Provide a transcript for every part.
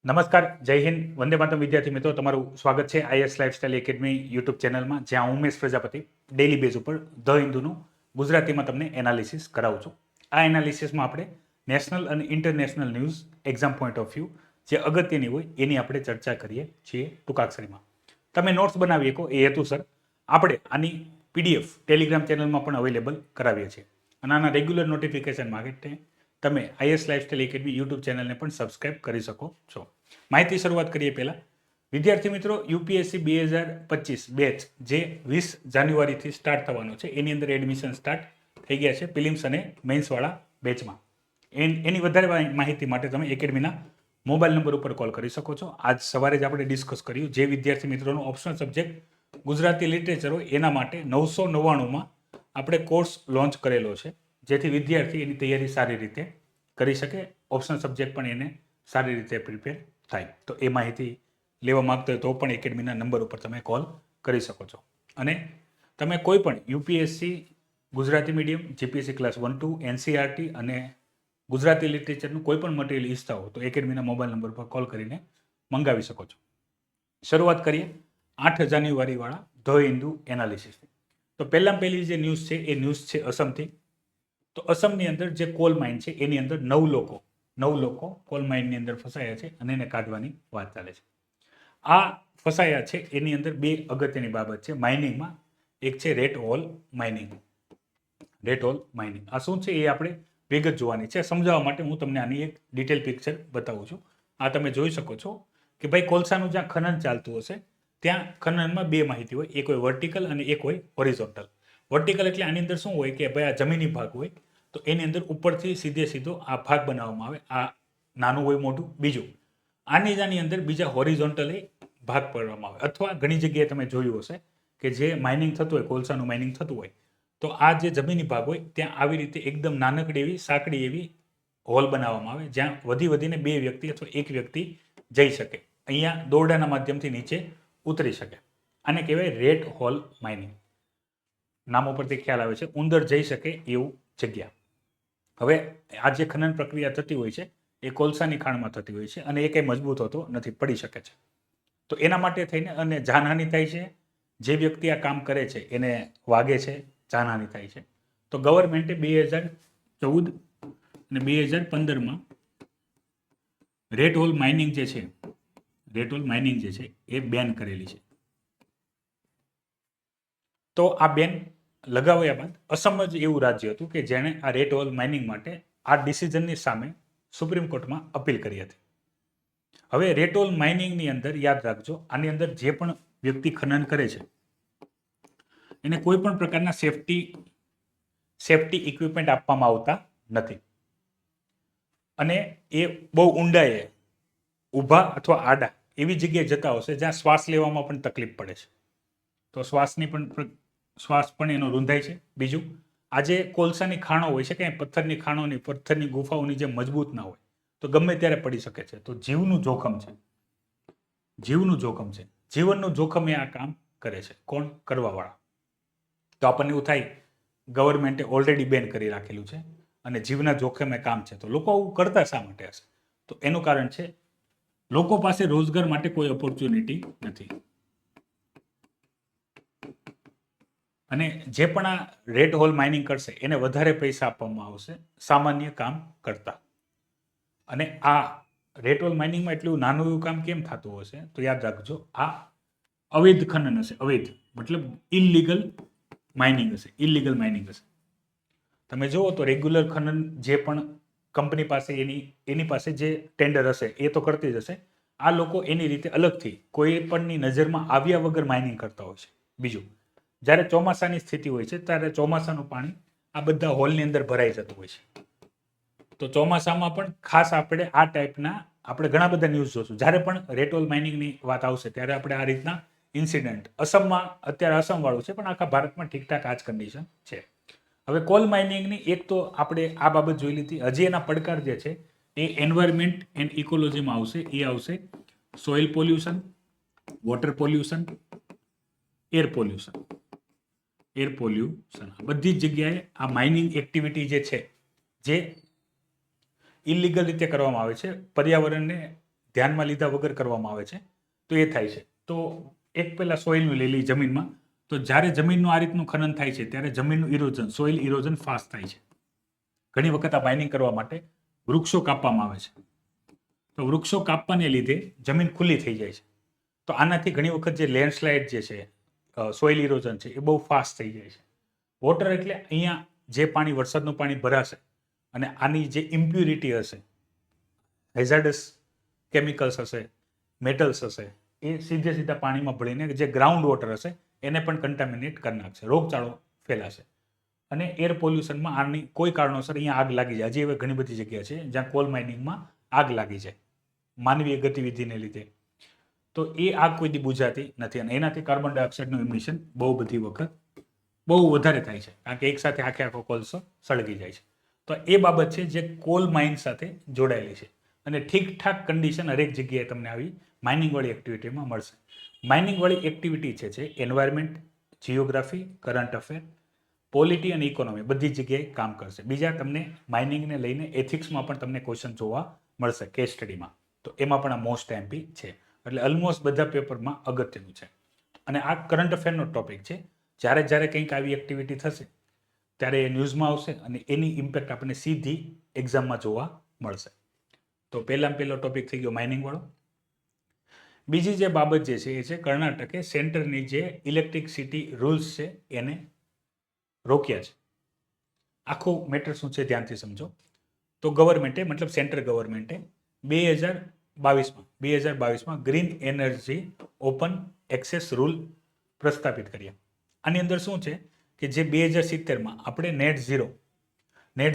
નમસ્કાર, જય હિન્દ, વંદે માતરમ વિદ્યાર્થી મિત્રો, તમારું સ્વાગત છે આઈએસ લાઇફસ્ટાઇલ એકેડમી યુટ્યુબ ચેનલમાં, જ્યાં હું ઉમેશ પ્રજાપતિ ડેલી બેઝ ઉપર ધ હિન્દુનું ગુજરાતીમાં તમને એનાલિસિસ કરાવું છું. આ એનાલિસિસમાં આપણે નેશનલ અને international news exam point of view જે અગત્યની હોય એની આપણે ચર્ચા કરીએ છીએ ટૂંકાક્ષરીમાં. તમે નોટ્સ બનાવી શકો એ હેતુસર આપણે આની પીડીએફ ટેલિગ્રામ ચેનલમાં પણ અવેલેબલ કરાવીએ છીએ અને આના રેગ્યુલર નોટિફિકેશન માટે તમે આઈએસ લાઇફસ્ટાઇલ એકેડમી યુટ્યુબ ચેનલને પણ સબસ્ક્રાઇબ કરી શકો છો. માહિતી શરૂઆત કરીએ પહેલાં, વિદ્યાર્થી મિત્રો, યુપીએસસી 2025 બેચ જે 20 જાન્યુઆરીથી સ્ટાર્ટ થવાનો છે એની અંદર એડમિશન સ્ટાર્ટ થઈ ગયા છે પ્રિલિમ્સ અને મેન્સવાળા બેચમાં. એની વધારે માહિતી માટે તમે એકેડમીના મોબાઈલ નંબર ઉપર કોલ કરી શકો છો. આજ સવારે જ આપણે ડિસ્કસ કર્યું, જે વિદ્યાર્થી મિત્રોનો ઓપ્શનલ સબ્જેક્ટ ગુજરાતી લિટરેચર હોય એના માટે 999માં આપણે કોર્સ લોન્ચ કરેલો છે, જેથી વિદ્યાર્થી એની તૈયારી સારી રીતે કરી શકે, ઓપ્શનલ સબ્જેક્ટ પણ એને સારી રીતે પ્રિપેર થાય. તો એ માહિતી લેવા માગતો હોય તો પણ એકેડમીના નંબર ઉપર તમે કોલ કરી શકો છો. અને તમે કોઈ પણ UPSC Gujarati medium, GPSC class 1-2, NCERT અને ગુજરાતી લિટરેચરનું કોઈ પણ મટીરિયલ ઈચ્છતા હો તો એકેડમીના મોબાઈલ નંબર પર કોલ કરીને મંગાવી શકો છો. શરૂઆત કરીએ 8 જાન્યુઆરીવાળા ધ હિન્દુ એનાલિસિસની. તો પહેલી જે ન્યૂઝ છે એ ન્યૂઝ છે અસમથી. તો અસમની અંદર જે કોલ માઇન છે એની અંદર 9 લોકો કોલ માઇનની અંદર ફસાયા છે અને એને કાઢવાની વાત ચાલે છે. આ ફસાયા છે એની અંદર બે અગત્યની બાબત છે માઇનિંગમાં. એક છે rat hole mining. Rat hole mining આ શું છે એ આપણે વિગત જોવાની છે. સમજાવવા માટે હું તમને આની એક ડિટેલ પિક્ચર બતાવું છું. આ તમે જોઈ શકો છો કે ભાઈ કોલસાનું જ્યાં ખનન ચાલતું હશે ત્યાં ખનનમાં બે માહિતી હોય, એક હોય વર્ટિકલ અને એક હોય હોરિઝોન્ટલ. વર્ટિકલ એટલે આની અંદર શું હોય કે ભાઈ આ જમીની ભાગ હોય તો એની અંદર ઉપરથી સીધો આ ભાગ બનાવવામાં આવે, આ નાનું હોય મોટું. બીજું આની અંદર બીજા હોરિઝોન્ટલ ભાગ પાડવામાં આવે. અથવા ઘણી જગ્યાએ તમે જોયું હશે કે જે માઇનિંગ થતું હોય, કોલસાનું માઇનિંગ થતું હોય તો આ જે જમીની ભાગ હોય ત્યાં આવી રીતે એકદમ નાનકડી એવી સાંકડી એવી હોલ બનાવવામાં આવે જ્યાં વધીને બે વ્યક્તિ અથવા એક વ્યક્તિ જઈ શકે, અહીંયા દોરડાના માધ્યમથી નીચે ઉતરી શકે. આને કહેવાય રેટ હોલ માઇનિંગ. નામ ઉપરથી ખ્યાલ આવે છે ઉંદર જઈ શકે એવું જગ્યા. હવે આ જે ખનન પ્રક્રિયા થતી હોય છે એ કોલસાની ખાણમાં થતી હોય છે અને એ કંઈ મજબૂત હોતો નથી, પડી શકે છે. તો એના માટે થઈને અને જાનહાનિ થાય છે. જે વ્યક્તિ આ કામ કરે છે એને વાગે છે, જાનહાનિ થાય છે. તો ગવર્મેન્ટે 2014 અને 2015માં રેટ હોલ માઇનિંગ જે છે એ બેન કરેલી છે. તો આ બેન લગાવ્યા બાદ અસમ જ એવું રાજ્ય હતું કે જેણે આ રેટ હોલ માઇનિંગ માટે આ ડિસિઝનની સામે સુપ્રીમ કોર્ટમાં અપીલ કરી હતી. હવે રેટ હોલ માઇનિંગની અંદર યાદ રાખજો, આની અંદર જે પણ વ્યક્તિ ખનન કરે છે એને કોઈ પણ પ્રકારના સેફટી ઇક્વિપમેન્ટ આપવામાં આવતા નથી અને એ બહુ ઊંડાઈએ ઊભા અથવા આડા એવી જગ્યાએ જતા હશે જ્યાં શ્વાસ લેવામાં પણ તકલીફ પડે છે. તો શ્વાસ પણ એનો રૂંધાય છે. બીજું, આજે કોલસાની ખાણો હોય છે કે પથ્થરની ખાણોની, પથ્થરની ગુફાઓની જે મજબૂત ના હોય તો ગમે ત્યારે પડી શકે છે. તો જીવનું જોખમ છે. જીવનનું જોખમ એ આ કામ કરે છે. કોણ? કરવાવાળા. તો આપણને એવું થાય ગવર્મેન્ટે ઓલરેડી બેન કરી રાખેલું છે અને જીવના જોખમે કામ છે, તો લોકો આવું કરતા શા માટે હશે? તો એનું કારણ છે લોકો પાસે રોજગાર માટે કોઈ ઓપોર્ચ્યુનિટી નથી અને જે પણ આ રેટ હોલ માઇનિંગ કરશે એને વધારે પૈસા આપવામાં આવશે સામાન્ય કામ કરતા. અને આ રેટ હોલ માઇનિંગમાં એટલું નાનું એવું કામ કેમ થતું હશે? તો યાદ રાખજો, આ અવૈધ ખનન હશે. અવૈધ મતલબ ઇલીગલ માઇનિંગ હશે. તમે જુઓ તો રેગ્યુલર ખનન જે પણ કંપની પાસે એની પાસે જે ટેન્ડર હશે એ તો કરતી જ હશે. આ લોકો એની રીતે અલગથી કોઈ પણની નજરમાં આવ્યા વગર માઇનિંગ કરતા હોય છે. બીજું, જ્યારે ચોમાસાની સ્થિતિ હોય છે ત્યારે ચોમાસાનું પાણી આ બધા હોલની અંદર ભરાઈ જતું હોય છે. તો ચોમાસામાં પણ ખાસ આપણે આ ટાઈપના ઘણા બધા ન્યૂઝ જોશું. જ્યારે પણ રેટ હોલ માઇનિંગની વાત આવશે ત્યારે આપણે આ રીતના ઇન્સિડન્ટ, અત્યારે અસમ વાળું છે પણ આખા ભારતમાં ઠીકઠાક આ જ કન્ડિશન છે. હવે કોલ માઇનિંગની એક તો આપણે આ બાબત જોઈ લીધી. હજી એના પડકાર જે છે એ એન્વાયરમેન્ટ એન્ડ ઇકોલોજીમાં આવશે. એ આવશે soil pollution, water pollution, air pollution. બધી જ જગ્યાએ આ માઇનિંગ એક્ટિવિટી જે ઇલીગલ રીતે કરવામાં આવે છે, પર્યાવરણને ધ્યાનમાં લીધા વગર કરવામાં આવે છે તો એ થાય છે. તો એક પહેલાં સોઇલનું લઈ લઈએ જમીનમાં. તો જ્યારે જમીનનું આ રીતનું ખનન થાય છે ત્યારે જમીનનું ઇરોઝન, સોઇલ ઇરોઝન ફાસ્ટ થાય છે. ઘણી વખત આ માઇનિંગ કરવા માટે વૃક્ષો કાપવામાં આવે છે. તો વૃક્ષો કાપવાને લીધે જમીન ખુલ્લી થઈ જાય છે. તો આનાથી ઘણી વખત જે લેન્ડસ્લાઇડ જે છે, સોઇલ ઇરોઝન છે, એ બહુ ફાસ્ટ થઈ જાય છે. વોટર એટલે અહીંયા જે પાણી, વરસાદનું પાણી ભરાશે અને આની જે ઇમ્પ્યુરિટી હશે, હેઝાર્ડસ કેમિકલ્સ હશે, મેટલ્સ હશે, એ સીધા પાણીમાં ભળીને જે ગ્રાઉન્ડ વોટર હશે એને પણ કન્ટામિનેટ કરી નાખશે, રોગચાળો ફેલાશે. અને એર પોલ્યુશનમાં આની કોઈ કારણોસર અહીંયા આગ લાગી જાય. હજી એવી ઘણી બધી જગ્યા છે જ્યાં કોલ માઇનિંગમાં આગ લાગી જાય માનવીય ગતિવિધિને લીધે. તો એ આગ કોઈ દી બુઝાતી નથી અને એનાથી કાર્બન ડાયોક્સાઇડનું ઇમિશન બહુ બધી વખત બહુ વધારે થાય છે, કારણ કે એકસાથે આખો કોલસો સળગી જાય છે. તો એ બાબત છે જે કોલ માઇન સાથે જોડાયેલી છે અને ઠીકઠાક કન્ડિશન હરેક જગ્યાએ તમને આવી માઇનિંગવાળી એક્ટિવિટીમાં મળશે. માઇનિંગવાળી એક્ટિવિટી છે environment, geography, current affair, polity અને ઇકોનોમી બધી જગ્યાએ કામ કરશે. બીજા તમને માઇનિંગને લઈને એથિક્સમાં પણ તમને ક્વેશ્ચન જોવા મળશે કેસ સ્ટડીમાં. તો એમાં પણ આ મોસ્ટ એમપી છે. એટલે ઓલમોસ્ટ બધા પેપરમાં અગત્યનું છે. અને આ કરંટ અફેરનો ટોપિક છે. જ્યારે કંઈક આવી એક્ટિવિટી થશે ત્યારે એ ન્યૂઝમાં આવશે અને એની ઇમ્પેક્ટ આપણને સીધી એક્ઝામમાં જોવા મળશે. તો પહેલો ટોપિક થઈ ગયો માઇનિંગવાળો. બીજી જે બાબત જે છે એ છે કર્ણાટકે સેન્ટરની જે ઇલેક્ટ્રિસિટી રૂલ્સ છે એને રોક્યા છે. આખું મેટર શું છે ધ્યાનથી સમજો. તો ગવર્મેન્ટે, મતલબ સેન્ટ્રલ ગવર્મેન્ટે 2022માં green energy open access rule પ્રસ્થાપિત કર્યા. આની અંદર શું છે કે જે 2070માં આપણે નેટ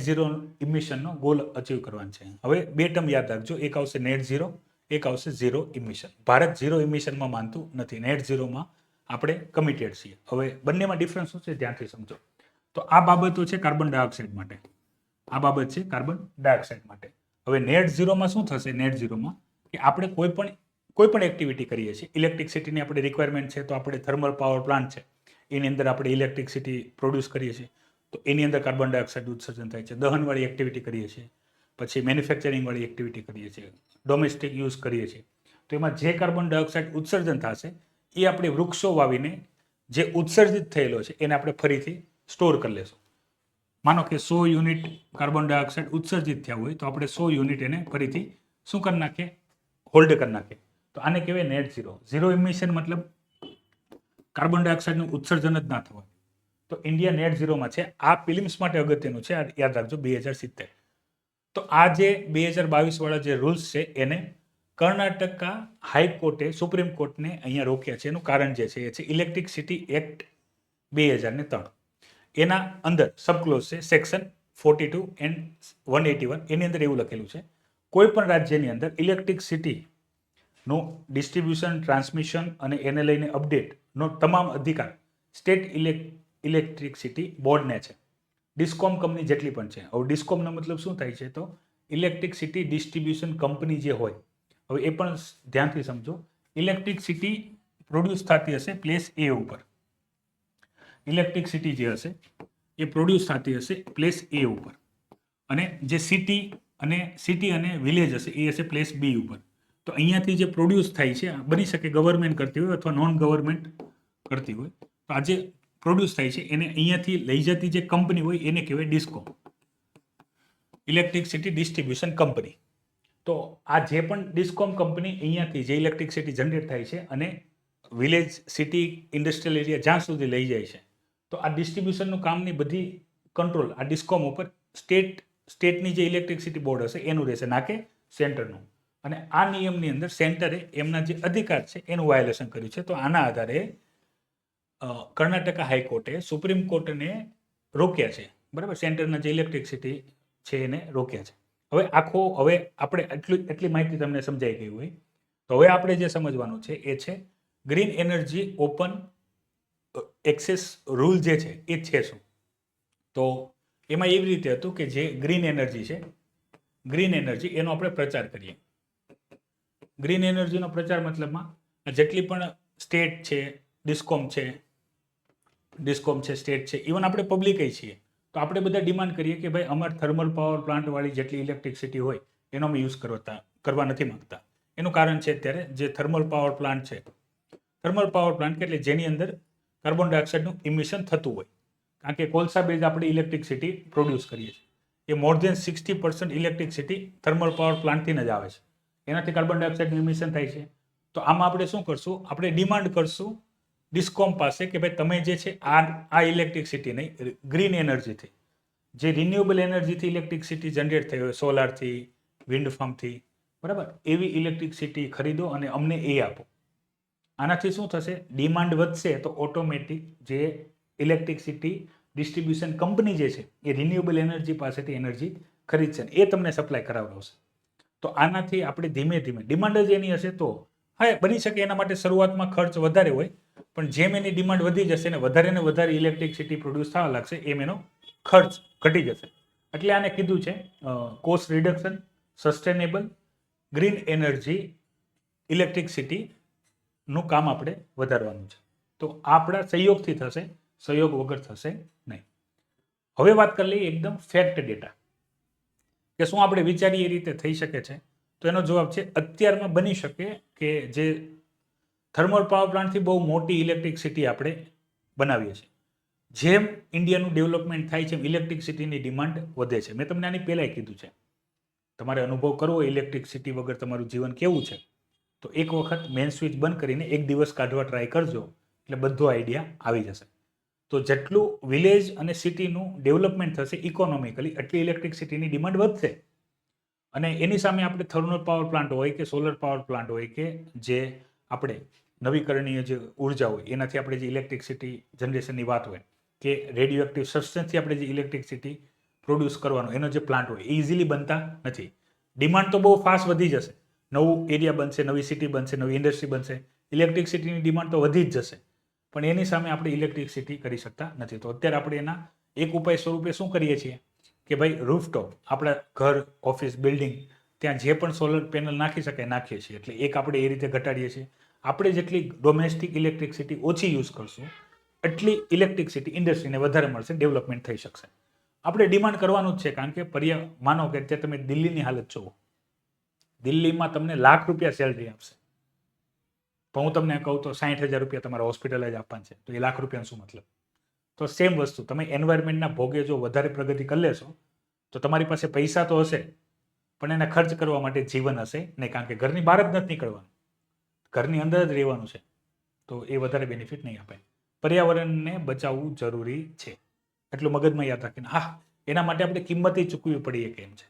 ઝીરો ઇમિશનનો ગોલ અચીવ કરવાનો છે. હવે બે ટર્મ યાદ રાખજો, એક આવશે નેટ ઝીરો, એક આવશે ઝીરો ઇમિશન. ભારત ઝીરો ઇમિશનમાં માનતું નથી, નેટ ઝીરોમાં આપણે કમિટેડ છીએ. હવે બંનેમાં ડિફરન્સ શું છે ધ્યાનથી સમજો. તો આ બાબતો છે કાર્બન ડાયોક્સાઇડ માટે, આ બાબત છે કાર્બન ડાયોક્સાઇડ માટે. હવે નેટ ઝીરોમાં શું થશે? નેટ ઝીરોમાં કે આપણે કોઈ પણ એક્ટિવિટી કરીએ છીએ, ઇલેક્ટ્રિસિટીની આપણે રિક્વાયરમેન્ટ છે તો આપણે થર્મલ પાવર પ્લાન્ટ છે એની અંદર આપણે ઇલેક્ટ્રિસિટી પ્રોડ્યુસ કરીએ છીએ તો એની અંદર કાર્બન ડાયોક્સાઇડ ઉત્સર્જન થાય છે. દહનવાળી એક્ટિવિટી કરીએ છીએ, પછી મેન્યુફેક્ચરિંગવાળી એક્ટિવિટી કરીએ છીએ, ડોમેસ્ટિક યુઝ કરીએ છીએ, તો એમાં જે કાર્બન ડાયોક્સાઇડ ઉત્સર્જન થશે એ આપણે વૃક્ષો વાવીને જે ઉત્સર્જિત થયેલો છે એને આપણે ફરીથી સ્ટોર કરી લેશું. માનો કે 100 યુનિટ કાર્બન ડાયોક્સાઇડ ઉત્સર્જિત થયા હોય તો આપણે 100 યુનિટ એને ફરીથી શું કરી નાખીએ? હોલ્ડ કરી નાખીએ. તો આને કહેવાય નેટ ઝીરો. ઝીરો ઇમિશન મતલબ કાર્બન ડાયોક્સાઇડનું ઉત્સર્જન જ ના થવાનું. તો ઇન્ડિયા નેટ ઝીરોમાં છે. આ ફિલ્મ્સ માટે અગત્યનું છે, આ યાદ રાખજો 2070. તો આ જે 2022 વાળા જે રૂલ્સ છે એને કર્ણાટકા હાઈકોર્ટે, સુપ્રીમ કોર્ટને અહીંયા રોક્યા છે. એનું કારણ જે છે એ છે ઇલેક્ટ્રિસિટી એક્ટ 2003. એના અંદર સબક્લોઝ છે સેક્શન 42 એન્ડ 181. એની અંદર એવું લખેલું છે કોઈ પણ રાજ્યની અંદર ઇલેક્ટ્રિસિટીનું ડિસ્ટ્રીબ્યુશન, ટ્રાન્સમિશન અને એને લઈને અપડેટનો તમામ અધિકાર સ્ટેટ ઇલેક્ટ્રિસિટી બોર્ડને છે. ડિસ્કોમ કંપની જેટલી પણ છે. હવે ડિસ્કોમનો મતલબ શું થાય છે? તો ઇલેક્ટ્રિસિટી ડિસ્ટ્રીબ્યુશન કંપની જે હોય. હવે એ પણ ધ્યાનથી સમજો, ઇલેક્ટ્રિસિટી પ્રોડ્યુસ થતી હશે પ્લેસ એ ઉપર. ઇલેક્ટ્રિસિટી જે હશે એ પ્રોડ્યુસ થતી હશે પ્લેસ એ ઉપર અને જે સિટી અને વિલેજ હશે એ હશે પ્લેસ બી ઉપર. તો અહીંયાથી જે પ્રોડ્યુસ થાય છે, બની શકે ગવર્મેન્ટ કરતી હોય અથવા નોન ગવર્મેન્ટ કરતી હોય. તો આ જે પ્રોડ્યુસ થાય છે એને અહીંયાથી લઈ જતી જે કંપની હોય એને કહેવાય ડિસ્કોમ, ઇલેક્ટ્રિસિટી ડિસ્ટ્રીબ્યુશન કંપની. તો આ જે પણ ડિસ્કોમ કંપની અહીંયાથી જે ઇલેક્ટ્રિસિટી જનરેટ થાય છે અને વિલેજ, સિટી, ઇન્ડસ્ટ્રીયલ એરિયા જ્યાં સુધી લઈ જાય છે, તો આ ડિસ્ટ્રીબ્યુશનનું કામની બધી કંટ્રોલ આ ડિસ્કોમ ઉપર સ્ટેટની જે ઇલેક્ટ્રિસિટી બોર્ડ હશે એનું રહેશે, ના કે સેન્ટરનું. અને આ નિયમની અંદર સેન્ટરે એમના જે અધિકાર છે એનું વાયોલેશન કર્યું છે. તો આના આધારે કર્ણાટકા હાઈકોર્ટે સુપ્રીમ કોર્ટને રોક્યા છે, બરાબર, સેન્ટરના જે ઇલેક્ટ્રિસિટી છે એને રોક્યા છે. હવે આપણે એટલી માહિતી તમને સમજાઈ ગઈ હોય તો હવે આપણે જે સમજવાનું છે એ છે green energy open access rule જે છે એ છે શું? તો એમાં એવી રીતે હતું કે જે ગ્રીન એનર્જી છે, ગ્રીન એનર્જી એનો આપણે પ્રચાર કરીએ. ગ્રીન એનર્જીનો પ્રચાર મતલબમાં જેટલી પણ સ્ટેટ છે, ડિસ્કોમ છે, સ્ટેટ છે, ઇવન આપણે પબ્લિક છીએ, તો આપણે બધા ડિમાન્ડ કરીએ કે ભાઈ અમારે થર્મલ પાવર પ્લાન્ટવાળી જેટલી ઇલેક્ટ્રિસિટી હોય એનો અમે યુઝ કરવા નથી માંગતા. એનું કારણ છે અત્યારે જે થર્મલ પાવર પ્લાન્ટ છે, થર્મલ પાવર પ્લાન્ટ કે એટલે જેની અંદર કાર્બન ડાયોક્સાઇડનું ઇમિશન થતું હોય, કારણ કે કોલસા બેઝ આપણે ઇલેક્ટ્રિસિટી પ્રોડ્યુસ કરીએ છીએ, એ મોર દેન 60% ઇલેક્ટ્રિસિટી થર્મલ પાવર પ્લાન્ટથી જ આવે છે, એનાથી કાર્બન ડાયોક્સાઇડનું ઇમિશન થાય છે. તો આમાં આપણે શું કરશું, આપણે ડિમાન્ડ કરશું ડિસ્કોમ પાસે કે ભાઈ તમે જે છે આ ઇલેક્ટ્રિસિટી નહીં, ગ્રીન એનર્જીથી, જે રિન્યુએબલ એનર્જીથી ઇલેક્ટ્રિસિટી જનરેટ થઈ હોય, સોલારથી, વિન્ડ ફાર્મથી, બરાબર, એવી ઇલેક્ટ્રિસિટી ખરીદો અને અમને એ આપો. આનાથી શું થશે, ડિમાન્ડ વધશે તો ઓટોમેટિક જે ઇલેક્ટ્રિસિટી ડિસ્ટ્રીબ્યુશન કંપની જે છે એ રિન્યુએબલ એનર્જી પાસેથી એનર્જી ખરીદશે, એ તમને સપ્લાય કરાવડાવશે. તો આનાથી આપણે ધીમે ધીમે, ડિમાન્ડ જ એની હશે તો, હા બની શકે એના માટે શરૂઆતમાં ખર્ચ વધારે હોય, પણ જેમ એની ડિમાન્ડ વધી જશે ને વધારે ઇલેક્ટ્રિસિટી પ્રોડ્યુસ થવા લાગશે, એમ એનો ખર્ચ ઘટી જશે. એટલે આને કીધું છે cost reduction, sustainable, green energy, ઇલેક્ટ્રિસિટીનું કામ આપણે વધારવાનું છે. તો આપણા સહયોગથી થશે, સહયોગ વગર થશે નહીં. હવે વાત કરી લઈએ એકદમ ફેક્ટ ડેટા, કે શું આપણે વિચારીએ એ રીતે થઈ શકે છે. તો એનો જવાબ છે અત્યારમાં બની શકે કે જે થર્મલ પાવર પ્લાન્ટથી બહુ મોટી ઇલેક્ટ્રિસિટી આપણે બનાવીએ છીએ, જેમ ઇન્ડિયાનું ડેવલપમેન્ટ થાય છે એમ ઇલેક્ટ્રિસિટીની ડિમાન્ડ વધે છે. મેં તમને આની પહેલાંય કીધું છે, તમારે અનુભવ કરવો ઇલેક્ટ્રિસિટી વગર તમારું જીવન કેવું છે, તો એક વખત મેઇન સ્વિચ બંધ કરીને એક દિવસ કાઢવા ટ્રાય કરજો, એટલે બધો આઈડિયા આવી જશે. તો જેટલું વિલેજ અને સિટીનું ડેવલપમેન્ટ થશે ઇકોનોમિકલી, એટલી ઇલેક્ટ્રિસિટીની ડિમાન્ડ વધશે. અને એની સામે આપણે થર્મલ પાવર પ્લાન્ટ હોય કે સોલર પાવર પ્લાન્ટ હોય કે જે આપણે નવીકરણીય જે ઉર્જા હોય એનાથી આપણે જે ઇલેક્ટ્રિસિટી જનરેશનની વાત હોય, કે રેડિયો એક્ટિવ સબસ્ટન્સથી આપણે જે ઇલેક્ટ્રિસિટી પ્રોડ્યુસ કરવાનો એનો જે પ્લાન્ટ હોય એ ઇઝીલી બનતા નથી. ડિમાન્ડ તો બહુ ફાસ્ટ વધી જશે, નવું એરિયા બનશે, નવી સિટી બનશે, નવી ઇન્ડસ્ટ્રી બનશે, ઇલેક્ટ્રિસિટીની ડિમાન્ડ તો વધી જ જશે, પણ એની સામે આપણે ઇલેક્ટ્રિસિટી કરી શકતા નથી. તો અત્યારે આપણે એના એક ઉપાય સ્વરૂપે શું કરીએ છીએ કે ભાઈ રૂફટોપ, આપણા ઘર, ઓફિસ, બિલ્ડિંગ, ત્યાં જે પણ સોલર પેનલ નાખી શકાય નાખીએ છીએ. એટલે એક આપણે એ રીતે ઘટાડીએ છીએ. આપણે જેટલી ડોમેસ્ટિક ઇલેક્ટ્રિસિટી ઓછી યુઝ કરશું એટલી ઇલેક્ટ્રિસિટી ઇન્ડસ્ટ્રીને વધારે મળશે, ડેવલપમેન્ટ થઈ શકશે. આપણે ડિમાન્ડ કરવાનું જ છે, કારણ કે માનો કે અત્યારે તમે દિલ્હીની હાલત જુઓ, દિલ્હીમાં તમને લાખ રૂપિયા સેલરી આપશે, પણ હું તમને કહું તો 60,000 રૂપિયા તમારા હોસ્પિટલ જ આપવાના છે, તો એ લાખ રૂપિયાનો શું મતલબ? તો સેમ વસ્તુ, તમે એન્વાયરમેન્ટના ભોગે જો વધારે પ્રગતિ કરી લેશો તો તમારી પાસે પૈસા તો હશે, પણ એને ખર્ચ કરવા માટે જીવન હશે નહીં, કારણ કે ઘરની બહાર જ નથી નીકળવાનું, ઘરની અંદર જ રહેવાનું છે. તો એ વધારે બેનિફિટ નહીં આપે. પર્યાવરણને બચાવવું જરૂરી છે, એટલું મગજમાં યાદ રાખીને. હા, એના માટે આપણે કિંમત ચૂકવવી પડીએ કેમ છે,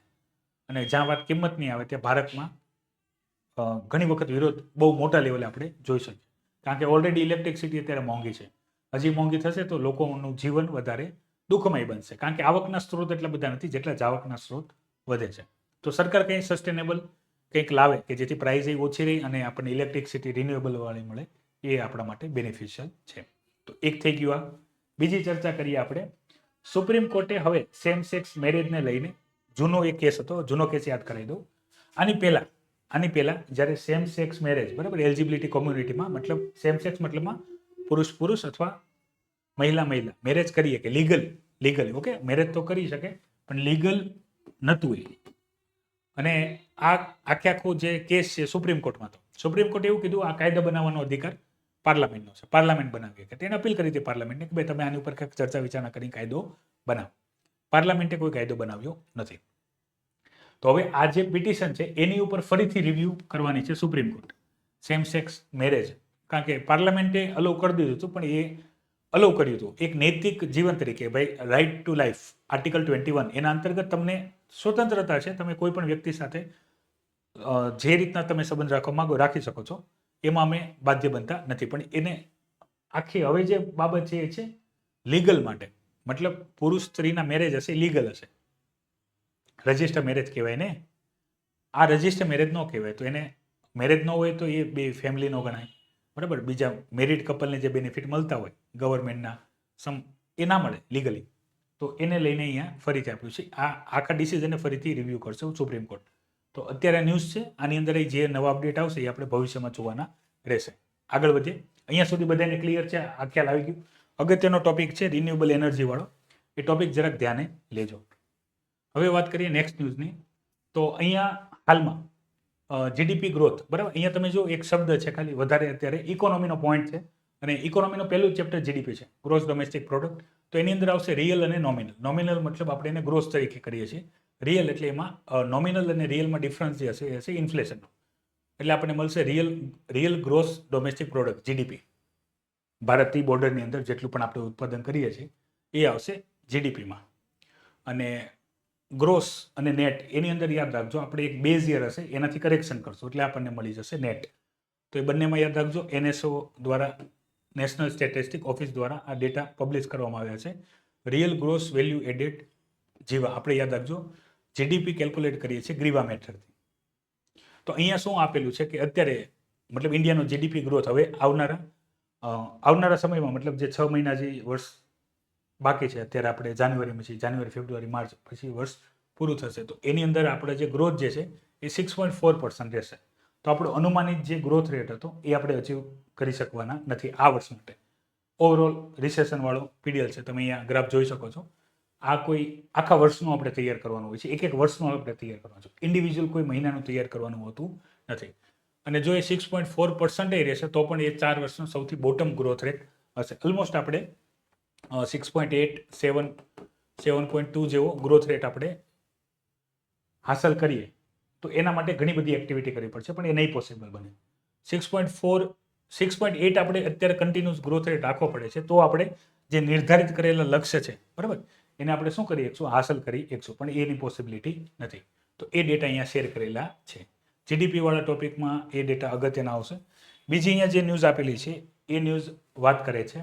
અને જ્યાં વાત કિંમત નહીં આવે ત્યાં ભારતમાં ઘણી વખત વિરોધ બહુ મોટા લેવલે આપણે જોઈ શકીએ, કારણ કે ઓલરેડી ઇલેક્ટ્રિસિટી અત્યારે મોંઘી છે. હજી મોંઘી થશે તો લોકોનું જીવન વધારે દુઃખમય બનશે, કારણ કે આવકના સ્ત્રોત એટલા બધા નથી જેટલા જાવકના સ્ત્રોત વધે છે. તો સરકાર કંઈ સસ્ટેનેબલ કંઈક લાવે કે જેથી પ્રાઇસ ઓછી રહી અને આપણને ઇલેક્ટ્રિસિટી રિન્યુએબલ વાળી મળે, એ આપણા માટે બેનિફિશિયલ છે. તો એક થઈ ગયું આ. બીજી ચર્ચા કરીએ આપણે. સુપ્રીમ કોર્ટે હવે સેમ સેક્સ મેરેજને લઈને જૂનો એક કેસ હતો, જૂનો કેસ યાદ કરાવી દઉં. આની પહેલા જ્યારે સેમ સેક્સ મેરેજ, બરાબર, એલિજિબિલિટી કોમ્યુનિટીમાં, મતલબ સેમ સેક્સ મતલબમાં પુરુષ અથવા મહિલા મેરેજ કરીએ કે લીગલ ઓકે, મેરેજ તો કરી શકે પણ લીગલ નહોતું એ. અને આ આખું જે કેસ છે સુપ્રીમ કોર્ટમાં, તો સુપ્રીમ કોર્ટે એવું કીધું આ કાયદા બનાવવાનો અધિકાર પાર્લામેન્ટનો છે, પાર્લામેન્ટ બનાવી શકે. તેને અપીલ કરી હતી પાર્લામેન્ટને કે ભાઈ તમે આની ઉપર કંઈક ચર્ચા વિચારણા કરીને કાયદો બનાવો. પાર્લામેન્ટે કોઈ કાયદો બનાવ્યો નથી. તો હવે આ જે પિટિશન છે એની ઉપર ફરીથી રિવ્યૂ કરવાની છે Supreme Court, same sex marriage. કારણ કે પાર્લામેન્ટે અલાઉ કરી દીધું હતું, પણ એ અલાઉ કર્યું હતું એક નૈતિક જીવન તરીકે, ભાઈ રાઇટ ટુ લાઈફ, આર્ટિકલ 21, એના અંતર્ગત તમને સ્વતંત્રતા છે, તમે કોઈ પણ વ્યક્તિ સાથે જે રીતના તમે સંબંધ રાખવા માંગો રાખી શકો છો, એમાં અમે બાધ્ય બનતા નથી. પણ એને આખી હવે જે બાબત છે એ છે લીગલ માટે, મતલબ પુરુષ સ્ત્રીના મેરેજ હશે, લીગલ હશે, રજિસ્ટર મેરેજ કહેવાય ને. આ રજિસ્ટર મેરેજ ન કહેવાય, તો એને મેરેજ ન હોય તો એ બે ફેમિલી ન ગણાય, બરાબર. બીજા મેરિડ કપલને જે બેનિફિટ મળતા હોય ગવર્મેન્ટના એ ના મળે લીગલી. તો એને લઈને અહીંયા ફરીથી આપ્યું છે. આ આખા ડિસિઝનને ફરીથી રિવ્યૂ કરશે સુપ્રીમ કોર્ટ. તો અત્યારે ન્યૂઝ છે, આની અંદર જે નવા અપડેટ આવશે એ આપણે ભવિષ્યમાં જોવાના રહેશે. આગળ વધીએ. અહીંયા સુધી બધાને ક્લિયર છે, આ ખ્યાલ આવી ગયું. અગત્યનો ટોપિક છે રિન્યુએબલ એનર્જી વાળો, એ ટોપિક જરાક ધ્યાને લેજો. હવે વાત કરીએ નેક્સ્ટ ન્યૂઝની. તો અહીંયા હાલમાં જીડીપી ગ્રોથ, બરાબર. અહીંયા તમે જો એક શબ્દ છે ખાલી વધારે અત્યારે ઇકોનોમીનો પોઈન્ટ છે, અને ઇકોનોમીનું પહેલું ચેપ્ટર જીડીપી છે, ગ્રોસ ડોમેસ્ટિક પ્રોડક્ટ. તો એની અંદર આવશે રિયલ અને નોમિનલ. નોમિનલ મતલબ આપણે એને ગ્રોસ તરીકે કરીએ છીએ. રિયલ એટલે એમાં નોમિનલ અને રિયલમાં ડિફરન્સ જે હશે એ હશે ઇન્ફ્લેશનનો. એટલે આપણને મળશે real gross domestic product, GDP. ભારતની બોર્ડરની અંદર જેટલું પણ આપણે ઉત્પાદન કરીએ છીએ એ આવશે જીડીપીમાં. અને ગ્રોસ અને નેટ એની અંદર યાદ રાખજો, આપણે એક બેઝ યર હશે એનાથી કરેક્શન કરશું એટલે આપણને મળી જશે નેટ. તો એ બંનેમાં યાદ રાખજો, NSO દ્વારા, નેશનલ સ્ટેટિસ્ટિક ઓફિસ દ્વારા આ ડેટા પબ્લિશ કરવામાં આવ્યા છે. રિયલ ગ્રોસ વેલ્યુ એડેડ જેવા આપણે યાદ રાખજો, જીડીપી કેલ્ક્યુલેટ કરીએ છીએ ગ્રીવા મેથડથી. તો અહીંયા શું આપેલું છે કે અત્યારે મતલબ ઇન્ડિયાનો જીડીપી ગ્રોથ હવે આવનારા સમયમાં, મતલબ જે 6 મહિના જે વર્ષ બાકી છે, અત્યારે આપણે જાન્યુઆરીમાં છીએ, જાન્યુઆરી, ફેબ્રુઆરી, માર્ચ પછી વર્ષ પૂરું થશે, તો એની અંદર આપણે જે ગ્રોથ જે છે એ 6.4% રહેશે. તો આપણો અનુમાનિત જે ગ્રોથ રેટ હતો એ આપણે અચીવ કરી શકવાના નથી આ વર્ષ માટે. ઓવરઓલ રિસેશનવાળો પીડીએલ છે, તમે અહીંયા ગ્રાફ જોઈ શકો છો. આ કોઈ આખા વર્ષનું આપણે તૈયાર કરવાનું હોય છે, એક વર્ષનું આપણે તૈયાર કરવાનું છે, ઇન્ડિવિજ્યુઅલ કોઈ મહિનાનું તૈયાર કરવાનું હોતું નથી. અને જો એ 6.4% રહેશે તો પણ એ 4 વર્ષનો સૌથી બોટમ ગ્રોથ રેટ હશે. ઓલમોસ્ટ આપણે 6.8, 7.2 જેવો ગ્રોથ રેટ આપણે હાંસલ કરીએ તો એના માટે ઘણી બધી એક્ટિવિટી કરવી પડશે, પણ એ નહીં પોસિબલ બને. 6.4, 6.8 આપણે અત્યારે કન્ટિન્યુઅસ ગ્રોથ રેટ રાખવો પડે છે તો આપણે જે નિર્ધારિત કરેલા લક્ષ્ય છે, બરાબર, એને આપણે શું કરી શકશું, હાંસલ કરી શકશું, પણ એની પોસિબિલિટી નથી. તો એ ડેટા અહીંયા શેર કરેલા છે. જીડીપી વાળા ટોપિકમાં એ ડેટા અગત્યના આવશે. બીજી અહીંયા જે ન્યૂઝ આપેલી છે એ ન્યૂઝ વાત કરે છે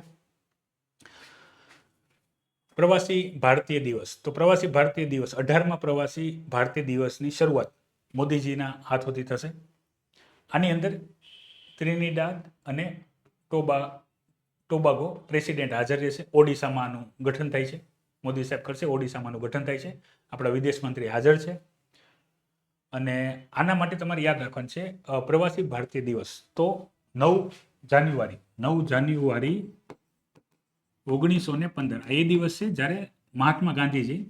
પ્રવાસી ભારતીય દિવસ. તો પ્રવાસી ભારતીય દિવસ, 18મા પ્રવાસી ભારતીય દિવસની શરૂઆત મોદીજીના હાથોથી થશે. આની અંદર ત્રિનિડાદ અને ટોબાગો પ્રેસિડેન્ટ હાજર રહેશે. ઓડિશામાં આનું ગઠન થાય છે, મોદી સાહેબ કરશે, ઓડિશામાં આનું ગઠન થાય છે. આપણા વિદેશ મંત્રી હાજર છે. અને આના માટે તમારે યાદ રાખવાનું છે પ્રવાસી ભારતીય દિવસ. તો 9 જાન્યુઆરી 1915 એ દિવસ છે જ્યારે મહાત્મા ગાંધીજી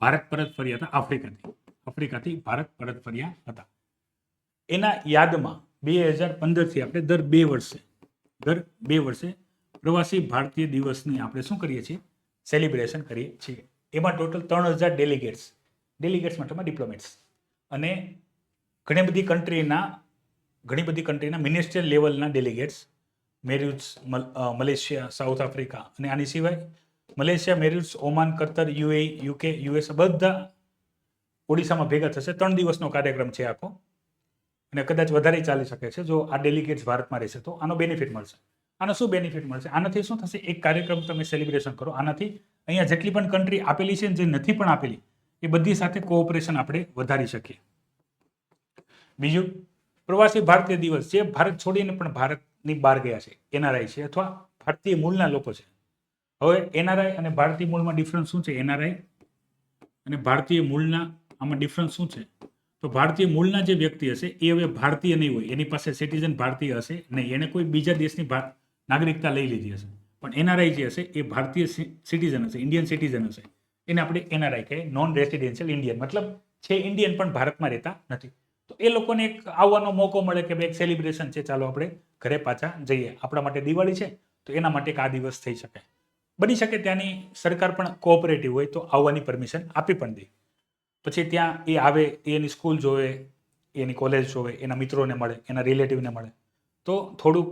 ભારત પરત ફર્યા હતા, આફ્રિકાથી ભારત પરત ફર્યા હતા. એના યાદમાં 2015થી આપણે દર બે વર્ષે પ્રવાસી ભારતીય દિવસની આપણે શું કરીએ છીએ, સેલિબ્રેશન કરીએ છીએ. એમાં ટોટલ 3000 ડેલિગેટ્સ મતલબમાં ડિપ્લોમેટ્સ અને ઘણી બધી કન્ટ્રીના મિનિસ્ટ્રીયલ લેવલના delegates, merits, Malaysia, south Africa, અને આની સિવાય Malaysia, merits, Oman, Qatar, UAE, UK, US બધા ઓડિશામાં ભેગા થશે. 3 દિવસનો કાર્યક્રમ છે આખો, અને કદાચ વધારે ચાલી શકે છે જો આ ડેલિગેટ્સ ભારતમાં રહેશે તો આનો બેનિફિટ મળશે. આનો શું બેનિફિટ મળશે? આનાથી શું થશે, એક કાર્યક્રમ તમે સેલિબ્રેશન કરો, આનાથી અહીંયા જેટલી પણ કન્ટ્રી આપેલી છે જે નથી પણ આપેલી એ બધી સાથે કોઓપરેશન આપણે વધારી શકીએ. બીજું, પ્રવાસી ભારતીય દિવસ જે ભારત છોડીને પણ ભારતની બહાર ગયા છે, NRI છે અથવા ભારતીય મૂળના લોકો છે. હવે NRI અને ભારતીય મૂળમાં ડિફરન્સ શું છે? NRI અને ભારતીય મૂળના આમાં ડિફરન્સ શું છે? તો ભારતીય મૂળના જે વ્યક્તિ હશે એ હવે ભારતીય નહીં હોય, એની પાસે સિટીઝન ભારતીય હશે નહીં, એને કોઈ બીજા દેશની નાગરિકતા લઈ લીધી હશે. પણ NRI જે હશે એ ભારતીય સિટીઝન હશે, ઇન્ડિયન સિટીઝન હશે. એને આપણે NRI કહીએ, નોન રેસિડેન્શિયલ ઇન્ડિયન, મતલબ છે ઇન્ડિયન પણ ભારતમાં રહેતા નથી. તો એ લોકોને એક આવવાનો મોકો મળે કે ભાઈ એક સેલિબ્રેશન છે, ચાલો આપણે ઘરે પાછા જઈએ. આપણા માટે દિવાળી છે તો એના માટે એક આ દિવસ થઈ શકે. બની શકે ત્યાંની સરકાર પણ કોઓપરેટિવ હોય તો આવવાની પરમિશન આપી પણ દે. પછી ત્યાં એ આવે, એની સ્કૂલ જોવે, એની કોલેજ જોવે, એના મિત્રોને મળે, એના રિલેટિવને મળે, તો થોડુંક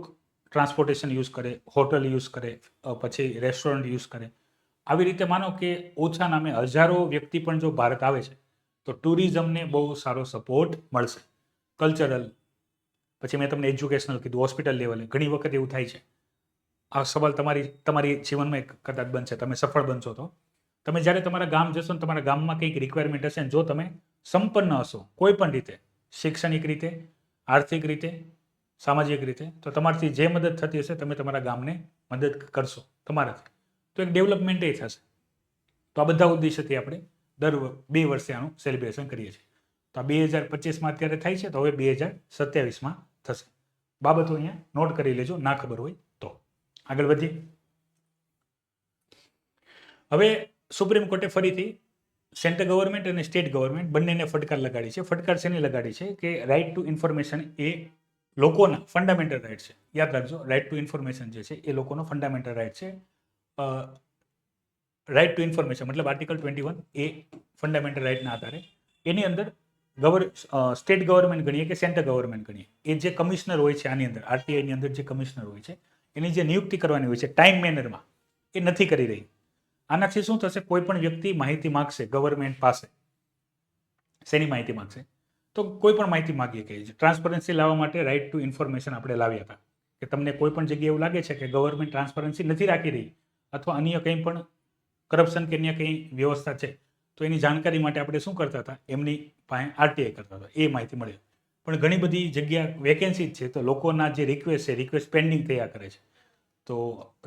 ટ્રાન્સપોર્ટેશન યુઝ કરે, હોટલ યુઝ કરે, પછી રેસ્ટોરન્ટ યુઝ કરે. આવી રીતે માનો કે ઓછા નામે હજારો વ્યક્તિ પણ જો ભારત આવે છે તો ટુરિઝમને બહુ સારો સપોર્ટ મળશે. કલ્ચરલ, પછી મેં તમને એજ્યુકેશનલ કીધું, હોસ્પિટલ લેવલે ઘણી વખત એવું થાય છે. આ સવાલ તમારી જીવનમાં કદાચ બનશે, તમે સફળ બનશો તો તમે જ્યારે તમારા ગામ જશો ને તમારા ગામમાં કંઈક રિક્વાયરમેન્ટ હશે ને જો તમે સંપન્ન હશો કોઈ પણ રીતે, શૈક્ષણિક રીતે, આર્થિક રીતે, સામાજિક રીતે, તો તમારાથી જે મદદ થતી હશે તમે તમારા ગામને મદદ કરશો તમારાથી, તો એક ડેવલપમેન્ટ એ થશે. તો આ બધા ઉદ્દેશ્યથી આપણે દર 2 વર્ષે આનું સેલિબ્રેશન કરીએ છીએ. તો આ 2025માં અત્યારે થાય છે, તો હવે 2027માં થશે. બાબતો અહીંયા નોટ કરી લેજો, ના ખબર હોય તો. આગળ વધીએ. હવે સુપ્રીમ કોર્ટે ફરીથી સેન્ટ્રલ ગવર્મેન્ટ અને સ્ટેટ ગવર્મેન્ટ બંનેને ફટકાર લગાડી છે. ફટકાર શેની લગાડી છે કે રાઇટ ટુ ઇન્ફોર્મેશન એ લોકોના ફંડામેન્ટલ રાઇટ છે. યાદ રાખજો, રાઇટ ટુ ઇન્ફોર્મેશન જે છે એ લોકોનો ફંડામેન્ટલ રાઇટ છે. રાઇટ ટુ ઇન્ફોર્મેશન મતલબ આર્ટિકલ 21 એ ફંડામેન્ટલ રાઇટના આધારે એની અંદર સ્ટેટ ગવર્મેન્ટ ગણીએ કે સેન્ટ્રલ ગવર્મેન્ટ ગણીએ, એ જે કમિશનર હોય છે આની અંદર આરટીઆઈની અંદર જે કમિશનર હોય છે એની જે નિયુક્તિ કરવાની હોય છે ટાઈમ મેનરમાં, એ નથી કરી રહી. આનાથી શું થશે? કોઈ પણ વ્યક્તિ માહિતી માગશે ગવર્મેન્ટ પાસે, શેની માહિતી માગશે? તો કોઈ પણ માહિતી માગીએ કે ટ્રાન્સપરન્સી લાવવા માટે રાઇટ ટુ ઇન્ફોર્મેશન આપણે લાવ્યા હતા કે તમને કોઈ પણ જગ્યાએ એવું લાગે છે કે ગવર્મેન્ટ ટ્રાન્સપરન્સી નથી રાખી રહી અથવા અન્ય કંઈ પણ કરપ્શન કે અન્ય કંઈ વ્યવસ્થા છે, તો એની જાણકારી માટે આપણે શું કરતા હતા? એમની પાસે આરટીઆઈ કરતા હતા, એ માહિતી મળે. પણ ઘણી બધી જગ્યા વેકેન્સી છે તો લોકોના જે રિક્વેસ્ટ છે, રિક્વેસ્ટ પેન્ડિંગ થયા કરે છે, તો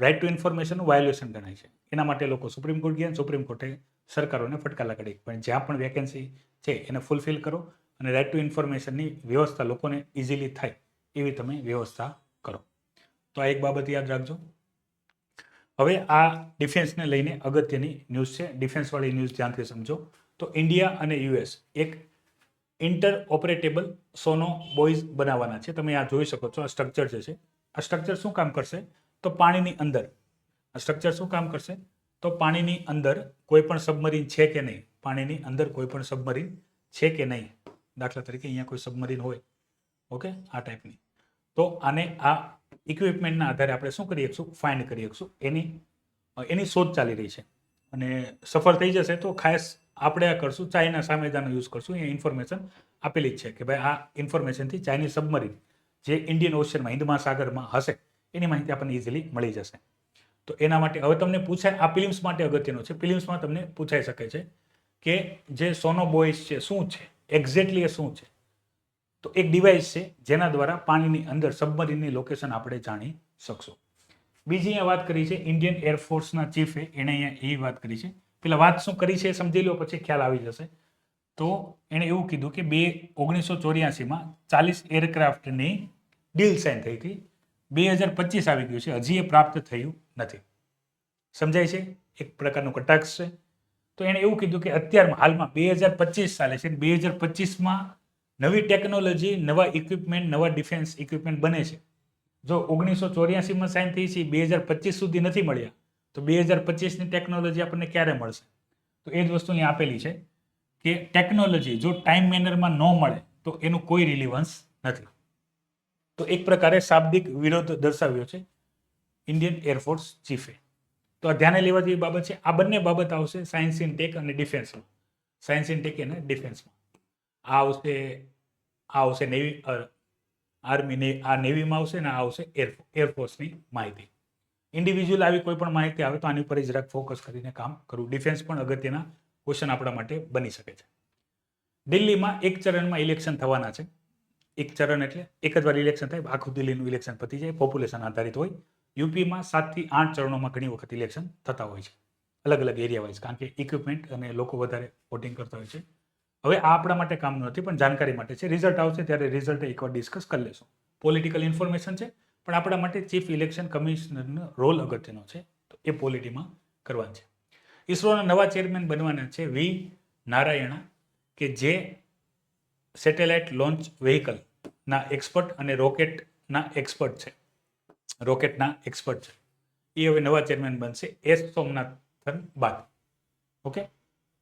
રાઇટ ટુ ઇન્ફોર્મેશનનું વાયોલેશન ગણાય છે. એના માટે લોકો સુપ્રીમ કોર્ટ ગયા, સુપ્રીમ કોર્ટે સરકારોને ફટકાર લગાડી પણ જ્યાં પણ વેકેન્સી છે એને ફૂલફિલ કરો અને રાઇટ ટુ ઇન્ફોર્મેશનની વ્યવસ્થા લોકોને ઇઝીલી થાય એવી તમે વ્યવસ્થા કરો. તો આ એક બાબત યાદ રાખજો. હવે આ ડિફેન્સને લઈને અગત્યની ન્યૂઝ છે. ડિફેન્સવાળી ન્યૂઝ ધ્યાનથી સમજો. તો ઇન્ડિયા અને યુએસ એક ઇન્ટર ઓપરેટેબલ સોનો બોયઝ બનાવવાના છે. તમે આ જોઈ શકો છો. આ સ્ટ્રક્ચર જે છે, આ સ્ટ્રક્ચર શું કામ કરશે? તો પાણીની અંદર આ સ્ટ્રક્ચર શું કામ કરશે? તો પાણીની અંદર કોઈ પણ સબમરીન છે કે નહીં, પાણીની અંદર કોઈ પણ સબમરીન છે કે નહીં, દાખલા તરીકે અહીંયા કોઈ સબમરીન હોય, ઓકે, આ ટાઈપની, તો આને આ ઇક્વિપમેન્ટના આધારે આપણે શું કરી શકશું? ફાઇન્ડ કરી શકશું. એની શોધ ચાલી રહી છે અને સફળ થઈ જશે તો ખાસ આપણે આ કરશું, ચાઇના સામેદાનો યુઝ કરશું. એ ઇન્ફોર્મેશન આપેલી જ છે કે ભાઈ આ ઇન્ફોર્મેશનથી ચાઇનીઝ સબમરીન જે ઇન્ડિયન ઓશનમાં, હિન્દ મહાસાગરમાં હશે એની માહિતી આપણને ઇઝીલી મળી જશે. તો એના માટે હવે તમને પૂછાય, આ ફિલ્મ્સ માટે અગત્યનું છે. ફિલ્મ્સમાં તમને પૂછાઈ શકે છે કે જે સોનો બોયસ છે શું છે, એક્ઝેક્ટલી એ શું છે? તો એક ડિવાઇસ છે જેના દ્વારા પાણીની અંદર સબમરીનની લોકેશન આપણે જાણી શકશું. બીજી અહીંયા વાત કરી છે ઇન્ડિયન એરફોર્સના ચીફે, એણે અહીંયા એ વાત કરી છે. પેલા વાત શું કરી છે સમજી લો પછી ખ્યાલ આવી જશે. તો એણે એવું કીધું કે 1984માં 40 એરક્રાફ્ટની ડીલ સાઇન થઈ હતી. 2025 આવી ગયું છે, હજી એ પ્રાપ્ત થયું નથી. સમજાય છે? એક પ્રકારનું કટાક્ષ છે. તો એણે એવું કીધું કે અત્યારમાં હાલમાં 2025 ચાલે છે, 2025માં નવી ટેકનોલોજી, નવા ઇક્વિપમેન્ટ, નવા ડિફેન્સ ઇક્વિપમેન્ટ બને છે. જો 1984માં સાઇન થઈ છે, 2025 સુધી નથી મળ્યા, તો 2025ની ટેકનોલોજી આપણને ક્યારે મળશે? તો એ જ વસ્તુ અહીં આપેલી છે કે ટેકનોલોજી જો ટાઈમ મેનરમાં ન મળે તો એનું કોઈ રિલિવન્સ નથી. તો એક પ્રકારે શાબ્દિક વિરોધ દર્શાવ્યો છે ઇન્ડિયન એરફોર્સ ચીફે. તો આ ધ્યાને લેવા જેવી બાબત છે. આ બંને બાબત આવશે સાયન્સ ઇન ટેક અને ડિફેન્સમાં. સાયન્સ ઇન ટેક અને ડિફેન્સમાં આ આવશે નેવી, આર્મી, આ નેવીમાં આવશે ને આ આવશે એરફોર્સની માહિતી. ઇન્ડિવિજ્યુઅલ આવી કોઈ પણ માહિતી આવે તો આની ઉપર જરાક ફોકસ કરીને કામ કરવું. ડિફેન્સ પણ અગત્યના ક્વેશ્ચન આપણા માટે બની શકે છે. દિલ્હીમાં એક ચરણમાં ઇલેક્શન થવાના છે. એક ચરણ એટલે એક જ વાર ઇલેક્શન થાય, આખું દિલ્હીનું ઇલેક્શન પતી જાય, પોપ્યુલેશન આધારિત હોય. યુપીમાં 7 થી 8 ચરણોમાં ઘણી વખત ઇલેક્શન થતા હોય છે, અલગ અલગ એરિયા વાઇઝ, કારણ કે ઇક્વિપમેન્ટ અને લોકો વધારે વોટિંગ કરતા હોય છે. હવે આ આપણા માટે કામનું નથી પણ જાણકારી માટે છે. રિઝલ્ટ આવશે ત્યારે રિઝલ્ટ એકવાર ડિસ્કસ કરી લેશું. પોલિટિકલ ઇન્ફોર્મેશન છે પણ આપણા માટે ચીફ ઇલેક્શન કમિશનરનો રોલ અગત્યનો છે, તો એ પોલિટીમાં કરવાનું છે. ઇસરોના નવા ચેરમેન બનવાના છે વી નારાયણા, કે જે સેટેલાઇટ લોન્ચ વ્હીકલના એક્સપર્ટ અને રોકેટના એક્સપર્ટ છે. એ હવે નવા ચેરમેન બનશે એસ સોમનાથન બાદ. ઓકે,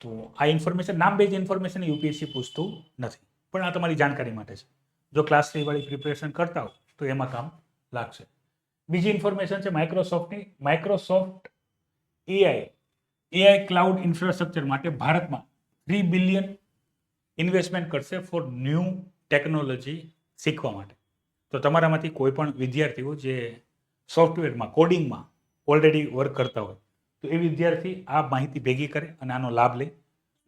તો આ ઇન્ફોર્મેશન, નામ બેઝ ઇન્ફોર્મેશન યુપીએસસી પૂછતું નથી, પણ આ તમારી જાણકારી માટે છે. જો ક્લાસ 3 વાળી પ્રિપેરેશન કરતા હો તો એમાં કામ લાગશે. બીજી ઇન્ફોર્મેશન છે માઇક્રોસોફ્ટની. માઇક્રોસોફ્ટ એઆઈ ક્લાઉડ ઇન્ફ્રાસ્ટ્રક્ચર માટે ભારતમાં $3 બિલિયન ઇન્વેસ્ટમેન્ટ કરશે ફોર ન્યૂ ટેકનોલોજી શીખવા માટે. તો તમારામાંથી કોઈ પણ વિદ્યાર્થીઓ જે સોફ્ટવેરમાં, કોડિંગમાં ઓલરેડી વર્ક કરતા હોય તો એ વિદ્યાર્થી આ માહિતી ભેગી કરે અને આનો લાભ લે.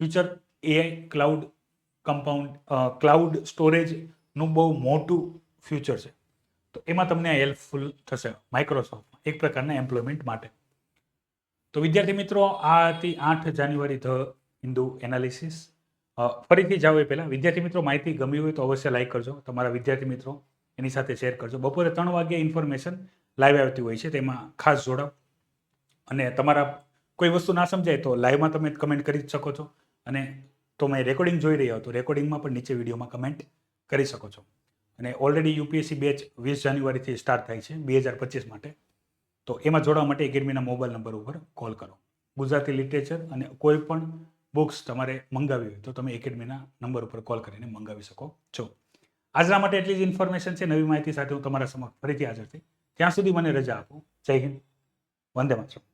ફ્યુચર એઆઈ ક્લાઉડ સ્ટોરેજનું બહુ મોટું ફ્યુચર છે, તો એમાં તમને હેલ્પફુલ થશે માઇક્રોસોફ્ટ એક પ્રકારના એમ્પ્લોયમેન્ટ માટે. તો વિદ્યાર્થી મિત્રો, આ હતી 8 જાન્યુઆરી ધ હિન્દુ એનાલિસિસ. ફરીથી જાઓ એ પહેલાં વિદ્યાર્થી મિત્રો, માહિતી ગમી હોય તો અવશ્ય લાઈક કરજો, તમારા વિદ્યાર્થી મિત્રો એની સાથે શેર કરજો. બપોરે 3 વાગ્યે ઇન્ફોર્મેશન લાઈવ આવતી હોય છે, તેમાં ખાસ જોડાઓ. અને તમારા કોઈ વસ્તુ ના સમજાય તો લાઈવમાં તમે કમેન્ટ કરી જ શકો છો. અને તો મેં રેકોર્ડિંગ જોઈ રહ્યો હતો, રેકોર્ડિંગમાં પણ નીચે વિડીયોમાં કમેન્ટ કરી શકો છો. અને ઓલરેડી યુપીએસસી બેચ 20 જાન્યુઆરીથી સ્ટાર્ટ થાય છે 2025 માટે. તો એમાં જોડવા માટે એકેડમીના મોબાઈલ નંબર ઉપર કોલ કરો. ગુજરાતી લિટરેચર અને કોઈ પણ બુક્સ તમારે મંગાવી હોય તો તમે એકેડમીના નંબર ઉપર કોલ કરીને મંગાવી શકો છો. આજના માટે એટલી જ ઇન્ફોર્મેશન છે. નવી માહિતી સાથે હું તમારા સમક્ષ ફરીથી હાજર થઈ. ત્યાં સુધી મને રજા આપો. જય હિન્દ, વંદે માતરમ.